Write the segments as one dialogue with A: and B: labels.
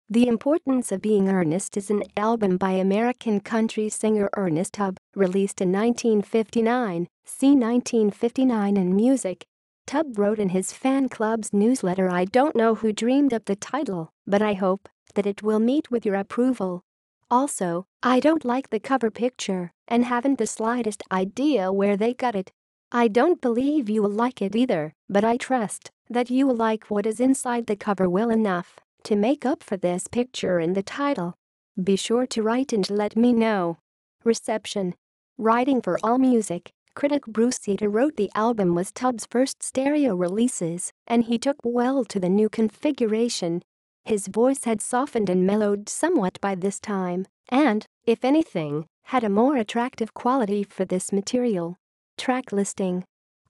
A: The Importance of Being Ernest is an album by American country singer Ernest Tubb, released in 1959, see 1959 in music. Tubb wrote in his fan club's newsletter, "I don't know who dreamed up the title, but I hope that it will meet with your approval. Also, I don't like the cover picture and haven't the slightest idea where they got it. I don't believe you will like it either, but I trust that you will like what is inside the cover well enough to make up for this picture in the title. Be sure to write and let me know." Reception. Writing for AllMusic, critic Bruce Eder wrote the album was Tubb's first stereo releases, and he took well to the new configuration. His voice had softened and mellowed somewhat by this time, and, if anything, had a more attractive quality for this material. Track listing.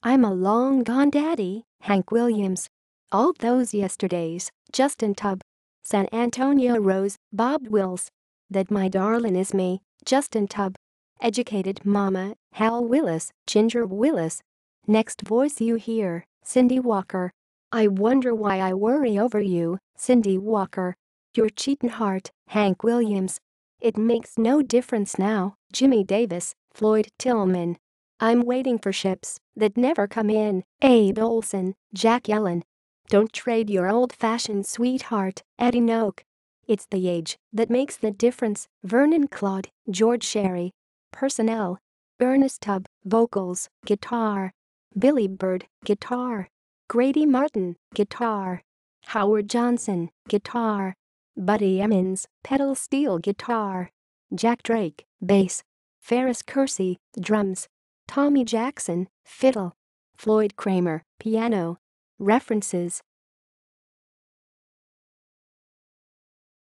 A: I'm a Long Gone Daddy, Hank Williams. All Those Yesterdays, Justin Tubb. San Antonio Rose, Bob Wills. That My Darlin' Is Me, Justin Tubb. Educated Mama, Hal Willis, Ginger Willis. Next Voice You Hear, Cindy Walker. I Wonder Why I Worry Over You, Cindy Walker. Your Cheatin' Heart, Hank Williams. It Makes No Difference Now, Jimmy Davis, Floyd Tillman. I'm Waiting for Ships That Never Come In, Abe Olson, Jack Yellen. Don't Trade Your Old-Fashioned Sweetheart, Eddie Noak. It's the Age That Makes the Difference, Vernon Claude, George Sherry. Personnel. Ernest Tubb, vocals, guitar. Billy Bird, guitar. Grady Martin, guitar. Howard Johnson, guitar. Buddy Emmons, pedal steel guitar. Jack Drake, bass. Ferris Kersey, drums. Tommy Jackson, fiddle. Floyd Kramer, piano. References.